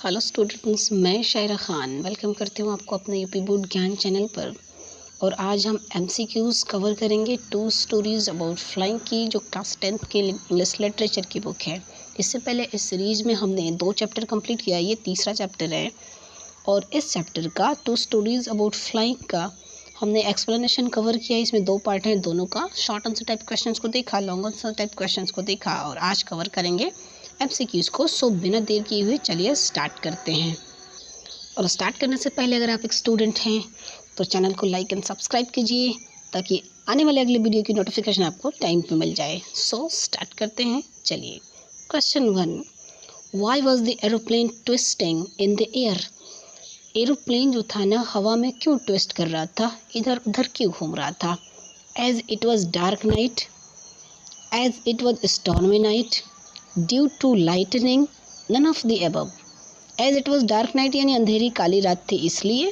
Hello students, मैं शायरा Khan welcome करती हूँ आपको अपने यूपी बोर्ड ज्ञान चैनल पर। और आज हम एमसीक्यूज़ कवर करेंगे टू स्टोरीज़ अबाउट फ्लाइंग की, जो क्लास 10th की इंग्लिश लिटरेचर की बुक है। इससे पहले इस सीरीज़ में हमने 2 चैप्टर कंप्लीट किया, ये तीसरा चैप्टर है। और इस चैप्टर का टू स्टोरीज़ अबाउट फ्लाइंग का हमने एक्सप्लेनेशन कवर किया। इसमें 2 पार्ट हैं, दोनों का शॉर्ट आंसर टाइप क्वेश्चंस को देखा, लॉन्ग आंसर टाइप क्वेश्चंस को देखा, और आज कवर करेंगे एमसीक्यूज़ को। सो बिना देर किए हुए चलिए स्टार्ट करते हैं। और स्टार्ट करने से पहले अगर आप एक स्टूडेंट हैं तो चैनल को लाइक एंड सब्सक्राइब कीजिए, ताकि आने वाले अगले वीडियो की नोटिफिकेशन आपको टाइम पे मिल जाए। सो स्टार्ट करते हैं, चलिए। Question 1, Y was the aeroplane twisting in the air? Aeroplane जो था ना, हवा में क्यों ट्विस्ट कर रहा था, इधर उधर क्यों घूम रहा था? As it was dark night, as it was stormy night, due to lightning, none of the above. As it was dark night यानी अंधेरी काली रात थी इसलिए,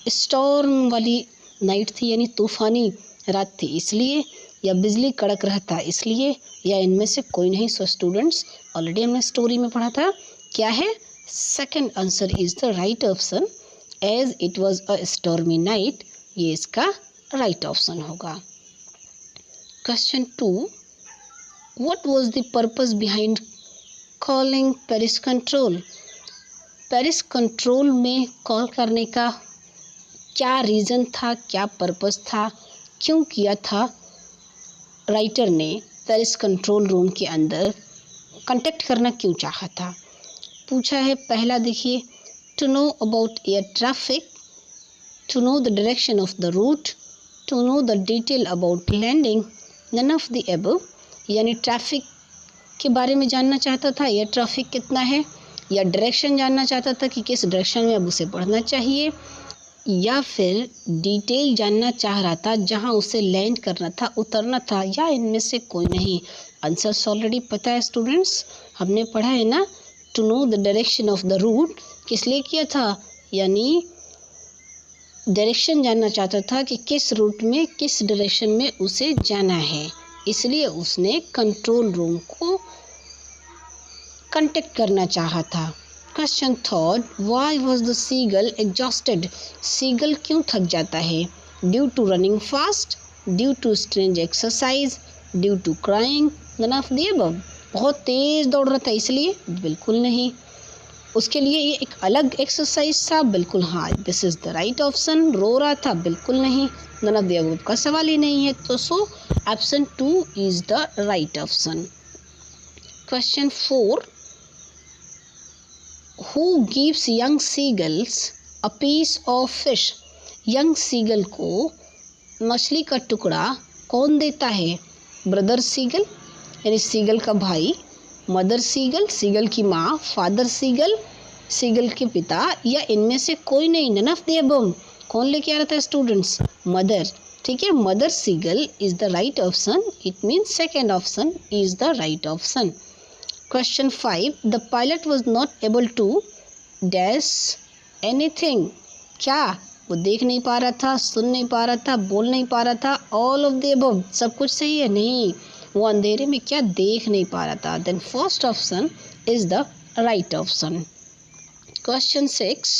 स्टॉर्म वाली नाइट थी यानी तूफानी रात थी इसलिए, या बिजली कड़क रहा था इसलिए, या इनमें से कोई नहीं। सो स्टूडेंट्स, ऑलरेडी हमने स्टोरी में पढ़ा था, क्या है? Second answer is the right option, as it was a stormy night, ये इसका राइट ऑप्शन होगा। Question 2, what was the purpose behind calling Paris control? Paris control में कॉल करने का क्या रीज़न था, क्या पर्पस था, क्यों किया था राइटर ने पेरिस कंट्रोल रूम के अंदर कांटेक्ट करना क्यों चाहा था? पूछा है पहला, देखिए, to know about air traffic, to know the direction of the route, to know the detail about landing, none of the above. यानी ट्रैफिक के बारे में जानना चाहता था, एयर ट्रैफिक कितना है, या डायरेक्शन जानना चाहता था कि किस डायरेक्शन में अब उसे बढ़ना चाहिए, या फिर डिटेल जानना चाह रहा था जहां उसे लैंड करना था, उतरना था, या इनमें से कोई नहीं। आंसर ऑलरेडी पता है स्टूडेंट्स, हमने पढ़ा है ना। To know the direction of the route किस लिए किया था, यानी डायरेक्शन जानना चाहता था कि किस रूट में, किस डायरेक्शन में उसे जाना है, इसलिए उसने कंट्रोल रूम को कांटेक्ट करना चाहा था। Question 3, why was the seagull exhausted? Seagull क्यों थक जाता है? Due to running fast, due to strange exercise, due to crying, none of the above. बहुत तेज दौड़ रहा था इसलिए? बिल्कुल नहीं। उसके लिए ये एक अलग एक्सरसाइज था? बिल्कुल हाँ, this is the right option. रो रहा था? बिल्कुल नहीं, नन ऑफ द अबव का सवाल ही नहीं है। तो so option 2 is the right option. Question 4, Who gives young seagulls a piece of fish? Young seagull को मछली का टुकड़ा कौन देता है? ब्रदर सीगल यानी सीगल का भाई, मदर सीगल, सीगल की माँ, फादर सीगल, सीगल के पिता, या इनमें से कोई नहीं, नन ऑफ द अबव। कौन लेके आ रहा था स्टूडेंट्स? मदर। ठीक है, mother seagull is the right option. It means second option is the right option. Question 5, the pilot was not able to dash anything. क्या वो देख नहीं पा रहा था, सुन नहीं पा रहा था, बोल नहीं पा रहा था? All of the above। सब कुछ सही है? नहीं, वो अंधेरे में क्या देख नहीं पा रहा था। Then first option is the right option. Question 6,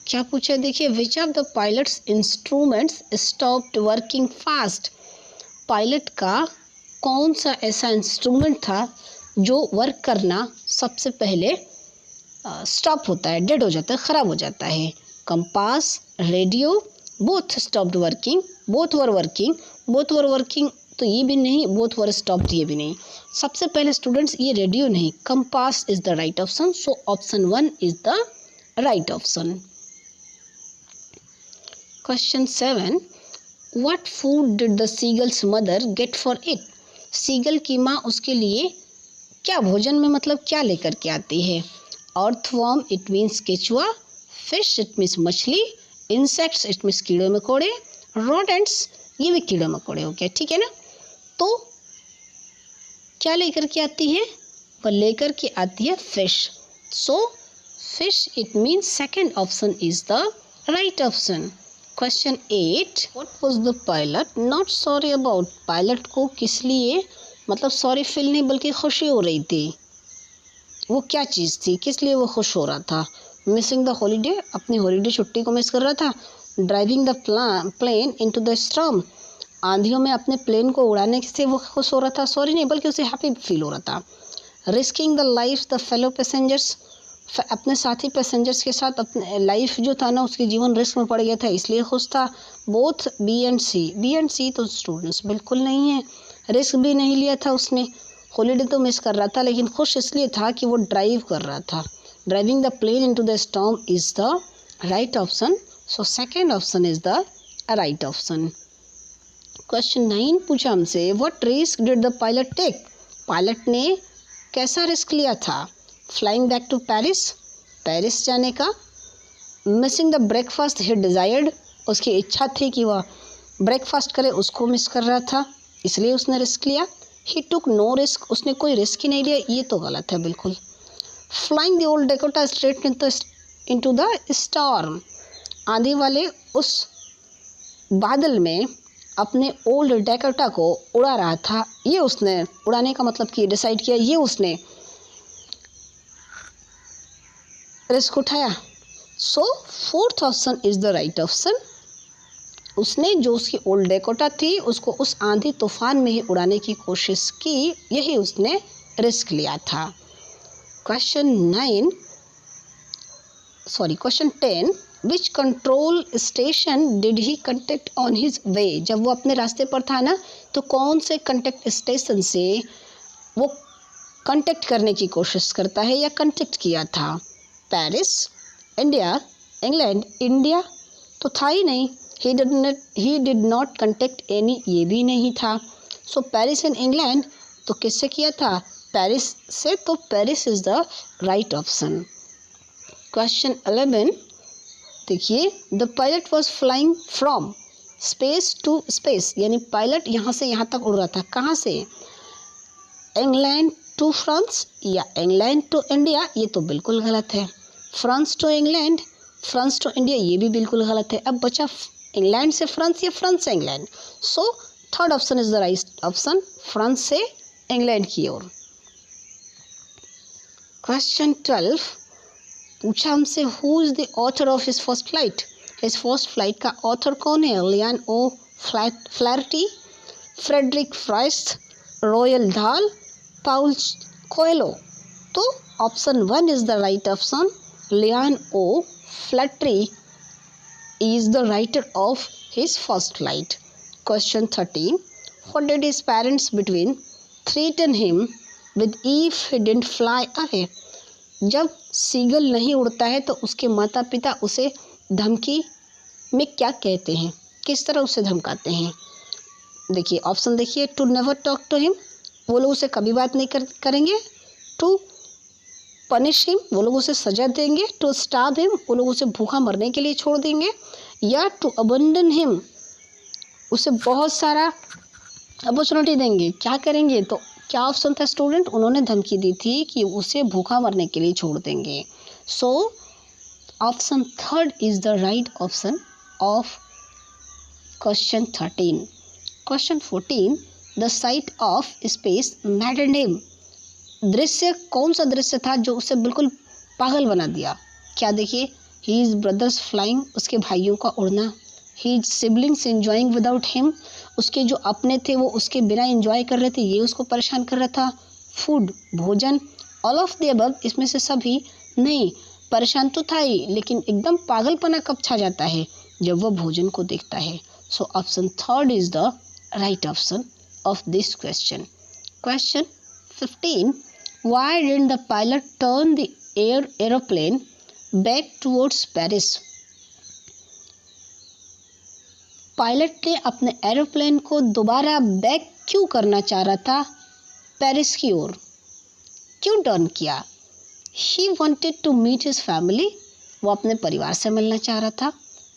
क्या पूछा? देखिए, which of the pilot's instruments stopped working fast? Pilot का कौन सा ऐसा इंस्ट्रूमेंट था जो वर्क करना सबसे पहले स्टॉप होता है, डेड हो जाता है, ख़राब हो जाता है? Compass, radio, both stopped working, both were working, both were working तो ये भी नहीं, बोथ वर स्टॉप्ड ये भी नहीं। सबसे पहले स्टूडेंट्स, ये रेडियो नहीं, compass is the right option. So option 1 is the right option. Question 7, what food did the seagull's mother get for it? Seagull की माँ उसके लिए क्या भोजन में, मतलब क्या लेकर के आती है? अर्थवर्म इट मीन्स केचुआ, फिश इट मीन्स मछली, इंसेक्ट्स इट मीन्स कीड़े मकोड़े, रोडेंट्स ये भी कीड़े मकोड़े हो गया, ठीक है ना। तो क्या लेकर के आती है? वह लेकर के आती है fish. So fish it means second option is the right option. Question 8, what was the pilot not sorry about? Pilot को किस लिए, मतलब सॉरी फील नहीं बल्कि खुशी हो रही थी? वो क्या चीज़ थी, किस लिए वो खुश हो रहा था? मिसिंग द हॉलीडे, अपनी हॉलीडे छुट्टी को मिस कर रहा था। Driving the plane into the storm, आंधियों में अपने प्लेन को उड़ाने से वो खुश हो रहा था। सॉरी नहीं, बल्कि उसे हैप्पी फील हो रहा था। Risking the life the fellow passengers, अपने साथी पैसेंजर्स के साथ अपने लाइफ जो था ना उसकी जीवन रिस्क में पड़ गया था, इसलिए खुश था। बोथ बी एंड सी तो स्टूडेंट्स बिल्कुल नहीं है, रिस्क भी नहीं लिया था उसने, हॉलीडे तो मिस कर रहा था, लेकिन खुश इसलिए था कि वो ड्राइव कर रहा था। Driving the plane into the storm is the right option, so second option is the right option. Question 9 पूछा हमसे, what risk did the pilot take, pilot ने कैसा रिस्क लिया था? Flying back to Paris, Paris जाने का। Missing the breakfast he desired, उसकी इच्छा थी कि वह ब्रेकफास्ट करे, उसको मिस कर रहा था, इसलिए उसने रिस्क लिया। ही टुक नो रिस्क, उसने कोई रिस्क ही नहीं लिया, ये तो गलत है बिल्कुल। Flying the old Dakota straight into the storm, आंधी वाले उस बादल में अपने ओल्ड डेकोटा को उड़ा रहा था, ये उसने उड़ाने का मतलब कि डिसाइड किया, ये उसने रिस्क उठाया। So fourth option is the right option. उसने जो उसकी ओल्ड डेकोटा थी उसको उस आंधी तूफान में ही उड़ाने की कोशिश की, यही उसने रिस्क लिया था। Question 10, which control station did he contact on his way, जब वो अपने रास्ते पर था ना तो कौन से कंटेक्ट स्टेशन से वो कंटेक्ट करने की कोशिश करता है या कंटेक्ट किया था? पेरिस, इंडिया, इंग्लैंड, इंडिया तो था ही नहीं, he did not contact any, ये भी नहीं था। सो पेरिस एंड इंग्लैंड तो किससे किया था? पेरिस से, तो Paris is the right option. Question 11 देखिए, the pilot was flying from space to space, यानी पायलट यहाँ से यहाँ तक उड़ रहा था, कहाँ से? इंग्लैंड टू फ्रांस या इंग्लैंड टू इंडिया, ये तो बिल्कुल गलत है। France to England, France to India, ये भी बिल्कुल गलत है। अब बचा इंग्लैंड से फ्रांस या फ्रांस से England, so third option is the right option, France से इंग्लैंड की ओर। क्वेश्चन 12 पूछा हमसे, who is the author of his first flight, his first flight का ऑथर कौन है? Liam O'Flaherty, Frederick Forsyth, Roald Dahl, Paulo Coelho. तो option 1 is the right option, Liam O'Flaherty is the writer of his first flight. Question 13. What did his parents between threaten him with if he didn't fly away? जब seagull नहीं उड़ता है तो उसके माता पिता उसे धमकी में क्या कहते हैं, किस तरह उसे धमकाते हैं? देखिए ऑप्शन देखिए, to never talk to him, वो लोग उसे कभी बात नहीं करेंगे। टू पनिश हिम, वो लोग उसे सजा देंगे। टू स्टार्व हिम, वो लोग उसे भूखा मरने के लिए छोड़ देंगे। या टू अबंडन हिम, उसे बहुत सारा अपॉर्चुनिटी देंगे, क्या करेंगे? तो क्या ऑप्शन था स्टूडेंट? उन्होंने धमकी दी थी कि उसे भूखा मरने के लिए छोड़ देंगे। So option 3 is the right option of question 13। Question 14, the sight of space maddened him, दृश्य कौन सा दृश्य था जो उसे बिल्कुल पागल बना दिया? क्या देखिए, हीज ब्रदर्स फ्लाइंग, उसके भाइयों का उड़ना, his siblings enjoying without him, उसके जो अपने थे वो उसके बिना एंजॉय कर रहे थे, ये उसको परेशान कर रहा था। फूड, भोजन, ऑल ऑफ द अबव, इसमें से सभी नहीं। परेशान तो था ही, लेकिन एकदम पागलपना कब छा जाता है? जब वह भोजन को देखता है। सो option 3 is the right option of this question. Question 15, why didn't the pilot turn the aeroplane back towards Paris? Pilot ने अपने एरोप्लेन को दोबारा बैक क्यों करना चाह रहा था पेरिस की ओर, क्यों टर्न किया? He wanted to meet his family, वो अपने परिवार से मिलना चाह रहा था।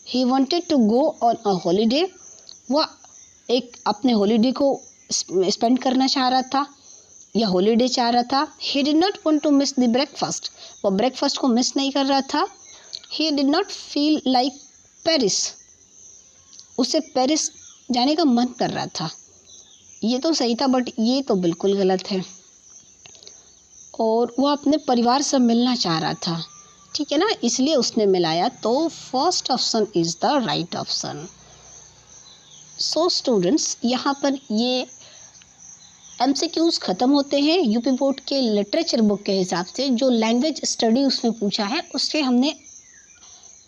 He wanted to go on a holiday, वह एक अपने हॉलीडे को स्पेंड करना चाह रहा था या हॉलीडे चाह रहा था। He did not want to miss the breakfast, वो ब्रेकफास्ट को मिस नहीं कर रहा था। He did not feel like Paris, उसे पेरिस जाने का मन कर रहा था। ये तो सही था, बट ये तो बिल्कुल गलत है। और वो अपने परिवार से मिलना चाह रहा था, ठीक है ना, इसलिए उसने मिलाया। तो first option is the right option. So students, यहाँ पर ये एमसीक्यूज ख़त्म होते हैं। यूपी बोर्ड के लिटरेचर बुक के हिसाब से जो लैंग्वेज स्टडी उसमें पूछा है, उसके हमने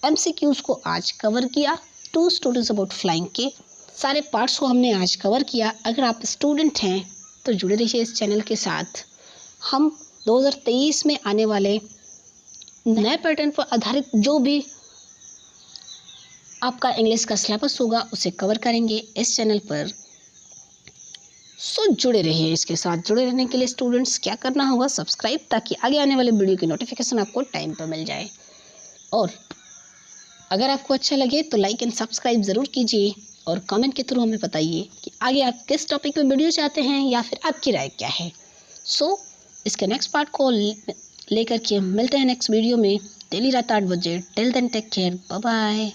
एमसीक्यूज को आज कवर किया। 2 स्टोरीज अबाउट फ्लाइंग के सारे पार्ट्स को हमने आज कवर किया। अगर आप स्टूडेंट हैं तो जुड़े रहिए इस चैनल के साथ। हम 2023 में आने वाले नए पैटर्न पर आधारित जो भी आपका इंग्लिश का सिलेबस होगा उसे कवर करेंगे इस चैनल पर। सो जुड़े रहिए इसके साथ। जुड़े रहने के लिए स्टूडेंट्स क्या करना होगा, सब्सक्राइब, ताकि आगे आने वाले वीडियो की नोटिफिकेशन आपको टाइम पर मिल जाए। और अगर आपको अच्छा लगे तो लाइक एंड सब्सक्राइब ज़रूर कीजिए और कमेंट के थ्रू हमें बताइए कि आगे आप किस टॉपिक पे वीडियो चाहते हैं या फिर आपकी राय क्या है। सो इसके नेक्स्ट पार्ट को लेकर के मिलते हैं नेक्स्ट वीडियो में डेली रात 8 बजे। Till then take care, bye bye.